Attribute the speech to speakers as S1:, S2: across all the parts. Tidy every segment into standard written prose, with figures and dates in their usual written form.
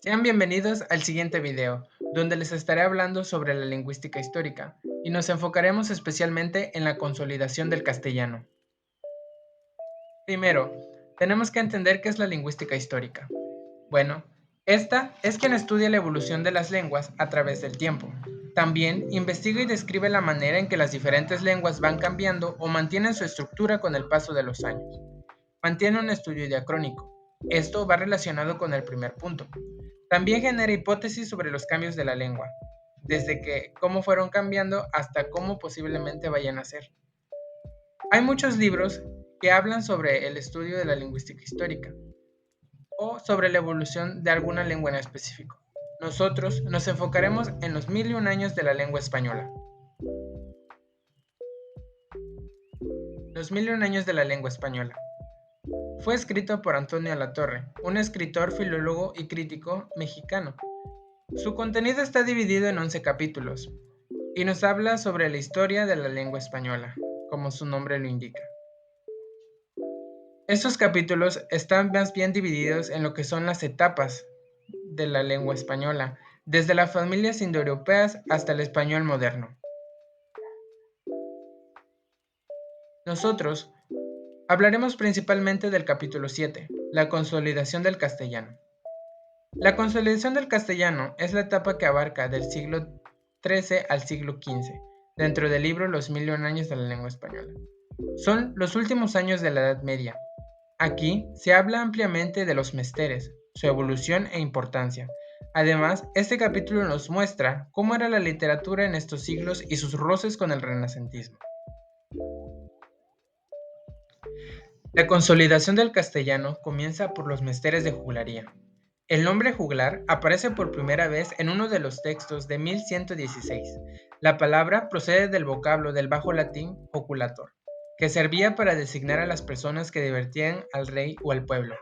S1: Sean bienvenidos al siguiente video, donde les estaré hablando sobre la lingüística histórica, y nos enfocaremos especialmente en la consolidación del castellano. Primero, tenemos que entender qué es la lingüística histórica. Bueno, esta es quien estudia la evolución de las lenguas a través del tiempo. También investiga y describe la manera en que las diferentes lenguas van cambiando o mantienen su estructura con el paso de los años. Mantiene un estudio diacrónico. Esto va relacionado con el primer punto. También genera hipótesis sobre los cambios de la lengua, desde que cómo fueron cambiando hasta cómo posiblemente vayan a ser. Hay muchos libros que hablan sobre el estudio de la lingüística histórica o sobre la evolución de alguna lengua en específico. Nosotros nos enfocaremos en los 1001 años de la lengua española. Los 1001 años de la lengua española. Fue escrito por Antonio Latorre, un escritor, filólogo y crítico mexicano. Su contenido está dividido en 11 capítulos y nos habla sobre la historia de la lengua española, como su nombre lo indica. Estos capítulos están más bien divididos en lo que son las etapas de la lengua española, desde las familias indoeuropeas hasta el español moderno. Nosotros hablaremos principalmente del capítulo 7, la consolidación del castellano. La consolidación del castellano es la etapa que abarca del siglo XIII al siglo XV, dentro del libro Los 1001 años de la lengua española. Son los últimos años de la Edad Media. Aquí se habla ampliamente de los mesteres, su evolución e importancia. Además, este capítulo nos muestra cómo era la literatura en estos siglos y sus roces con el renacentismo. La consolidación del castellano comienza por los mesteres de juglaría. El nombre juglar aparece por primera vez en uno de los textos de 1116. La palabra procede del vocablo del bajo latín joculator, que servía para designar a las personas que divertían al rey o al pueblo.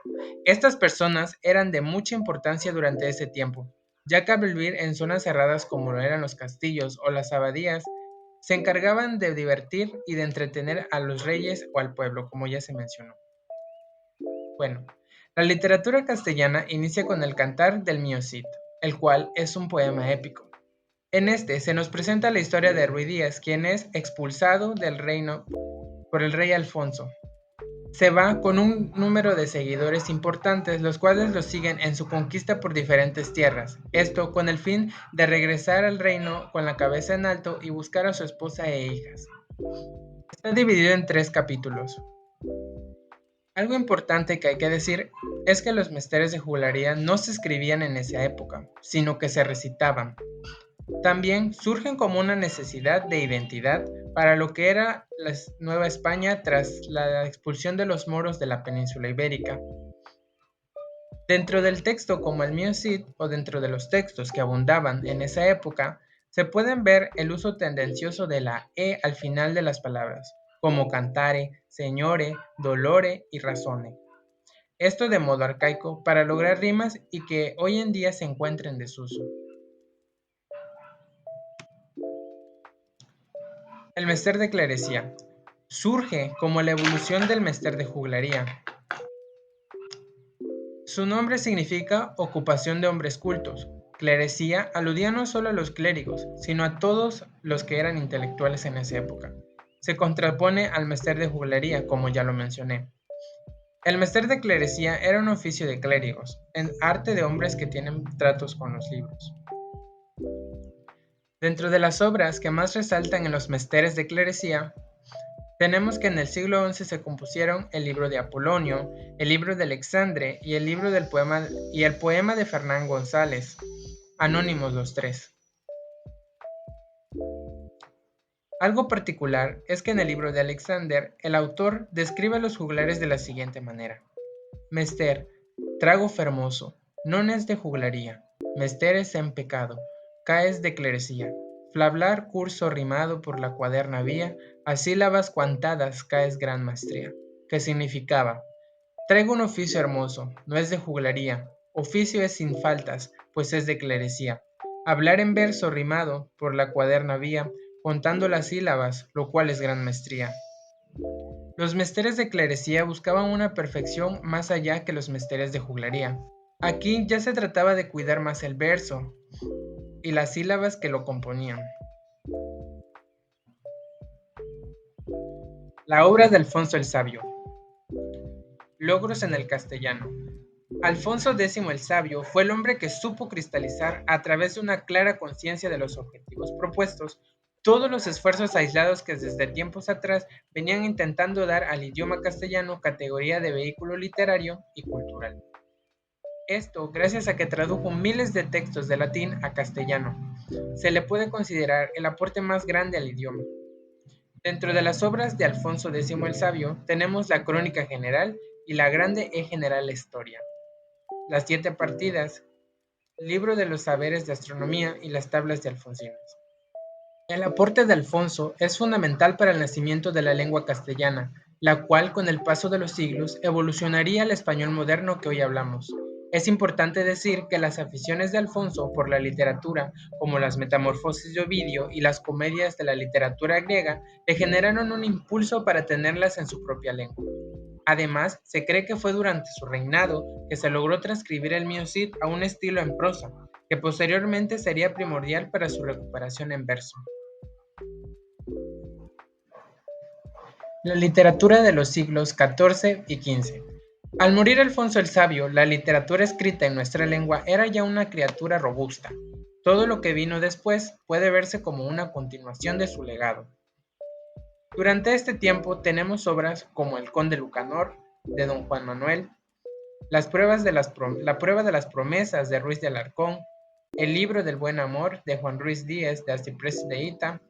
S1: Estas personas eran de mucha importancia durante ese tiempo, ya que al vivir en zonas cerradas como lo eran los castillos o las abadías, se encargaban de divertir y de entretener a los reyes o al pueblo, como ya se mencionó. Bueno, la literatura castellana inicia con el Cantar del Mío Cid, el cual es un poema épico. En este se nos presenta la historia de Ruy Díaz, quien es expulsado del reino por el rey Alfonso. Se va con un número de seguidores importantes, los cuales lo siguen en su conquista por diferentes tierras, esto con el fin de regresar al reino con la cabeza en alto y buscar a su esposa e hijas. Está dividido en 3 capítulos. Algo importante que hay que decir es que los mesteres de juglaría no se escribían en esa época, sino que se recitaban. También surgen como una necesidad de identidad para lo que era la Nueva España tras la expulsión de los moros de la península ibérica. Dentro del texto como el Mío Cid o dentro de los textos que abundaban en esa época, se pueden ver el uso tendencioso de la E al final de las palabras, como cantare, señore, dolore y razone. Esto de modo arcaico para lograr rimas y que hoy en día se encuentra en desuso. El mester de clerecía surge como la evolución del mester de juglaría. Su nombre significa ocupación de hombres cultos. Clerecía aludía no solo a los clérigos, sino a todos los que eran intelectuales en esa época. Se contrapone al mester de juglaría, como ya lo mencioné. El mester de clerecía era un oficio de clérigos, en arte de hombres que tienen tratos con los libros. Dentro de las obras que más resaltan en los mesteres de clerecía, tenemos que en el siglo XI se compusieron el libro de Apolonio, el libro de Alexandre y el poema de Fernán González, anónimos los tres. Algo particular es que en el libro de Alexander el autor describe a los juglares de la siguiente manera: Mester, trago fermoso, non es de juglaría, mesteres en pecado, caes de clerecía, flablar curso rimado por la cuaderna vía, a sílabas cuantadas caes gran maestría, que significaba: traigo un oficio hermoso, no es de juglaría, oficio es sin faltas, pues es de clerecía, hablar en verso rimado por la cuaderna vía, contando las sílabas, lo cual es gran maestría. Los mesteres de clerecía buscaban una perfección más allá que los mesteres de juglaría. Aquí ya se trataba de cuidar más el verso y las sílabas que lo componían. La obra de Alfonso el Sabio. Logros en el castellano. Alfonso X el Sabio fue el hombre que supo cristalizar, a través de una clara conciencia de los objetivos propuestos, todos los esfuerzos aislados que desde tiempos atrás venían intentando dar al idioma castellano categoría de vehículo literario y cultural. Esto gracias a que tradujo miles de textos de latín a castellano. Se le puede considerar el aporte más grande al idioma. Dentro de las obras de Alfonso X el Sabio tenemos la Crónica General y la Grande e General Historia, las 7 partidas, Libro de los Saberes de Astronomía y las Tablas de Alfonsinos. El aporte de Alfonso es fundamental para el nacimiento de la lengua castellana, la cual con el paso de los siglos evolucionaría al español moderno que hoy hablamos. Es importante decir que las aficiones de Alfonso por la literatura, como las Metamorfosis de Ovidio y las comedias de la literatura griega, le generaron un impulso para tenerlas en su propia lengua. Además, se cree que fue durante su reinado que se logró transcribir el Miocid a un estilo en prosa, que posteriormente sería primordial para su recuperación en verso. La literatura de los siglos XIV y XV. Al morir Alfonso el Sabio, la literatura escrita en nuestra lengua era ya una criatura robusta. Todo lo que vino después puede verse como una continuación de su legado. Durante este tiempo tenemos obras como El Conde Lucanor, de don Juan Manuel, la prueba de las promesas, de Ruiz de Alarcón, El libro del buen amor, de Juan Ruiz Díez de Arciprés de Hita,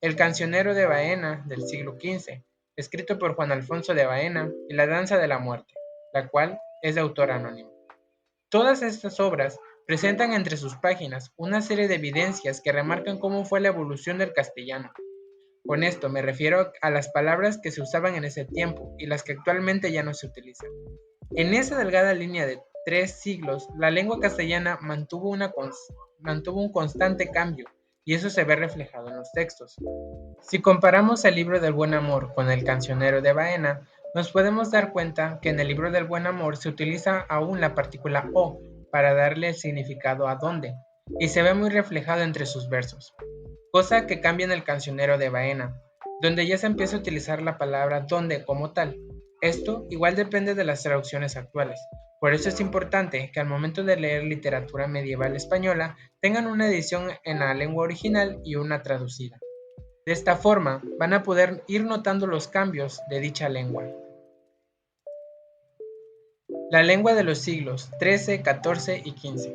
S1: El cancionero de Baena, del siglo XV, escrito por Juan Alfonso de Baena, y La danza de la muerte, la cual es de autor anónimo. Todas estas obras presentan entre sus páginas una serie de evidencias que remarcan cómo fue la evolución del castellano. Con esto me refiero a las palabras que se usaban en ese tiempo y las que actualmente ya no se utilizan. En esa delgada línea de 3 siglos, la lengua castellana mantuvo un constante cambio, y eso se ve reflejado en los textos. Si comparamos el libro del buen amor con el cancionero de Baena, nos podemos dar cuenta que en el libro del buen amor se utiliza aún la partícula o para darle el significado a dónde, y se ve muy reflejado entre sus versos, cosa que cambia en el cancionero de Baena, donde ya se empieza a utilizar la palabra dónde como tal. Esto igual depende de las traducciones actuales. Por eso es importante que al momento de leer literatura medieval española tengan una edición en la lengua original y una traducida. De esta forma van a poder ir notando los cambios de dicha lengua. La lengua de los siglos XIII, XIV y XV.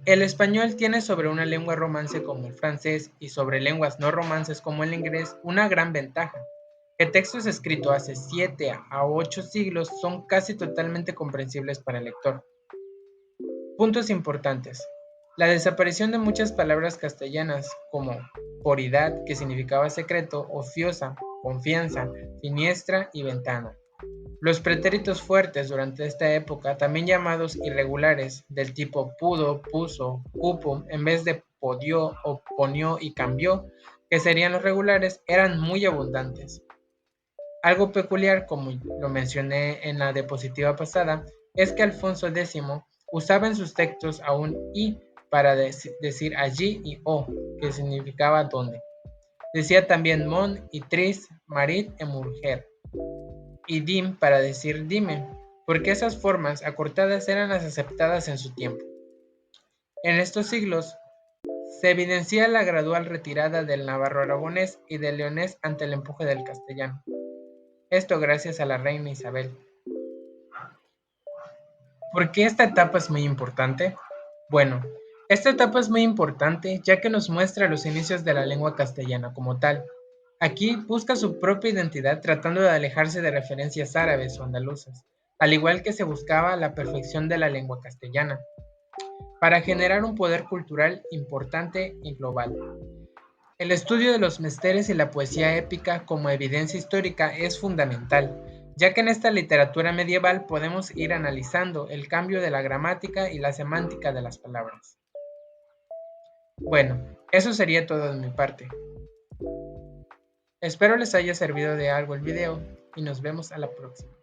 S1: El español tiene sobre una lengua romance como el francés y sobre lenguas no romances como el inglés una gran ventaja, que textos escritos hace 7 a 8 siglos son casi totalmente comprensibles para el lector. Puntos importantes. La desaparición de muchas palabras castellanas como poridad, que significaba secreto, ociosa, confianza, siniestra y ventana. Los pretéritos fuertes durante esta época, también llamados irregulares, del tipo pudo, puso, cupo, en vez de podió o ponió y cambió, que serían los regulares, eran muy abundantes. Algo peculiar, como lo mencioné en la diapositiva pasada, es que Alfonso X usaba en sus textos aún i para decir allí y o, que significaba dónde. Decía también mon y tris, marit e mujer, y dim para decir dime, porque esas formas acortadas eran las aceptadas en su tiempo. En estos siglos se evidencia la gradual retirada del navarro-aragonés y del leonés ante el empuje del castellano. Esto gracias a la reina Isabel. ¿Por qué esta etapa es muy importante? Bueno, esta etapa es muy importante ya que nos muestra los inicios de la lengua castellana como tal. Aquí busca su propia identidad tratando de alejarse de referencias árabes o andaluzas, al igual que se buscaba la perfección de la lengua castellana, para generar un poder cultural importante y global. El estudio de los menesteres y la poesía épica como evidencia histórica es fundamental, ya que en esta literatura medieval podemos ir analizando el cambio de la gramática y la semántica de las palabras. Bueno, eso sería todo de mi parte. Espero les haya servido de algo el video y nos vemos a la próxima.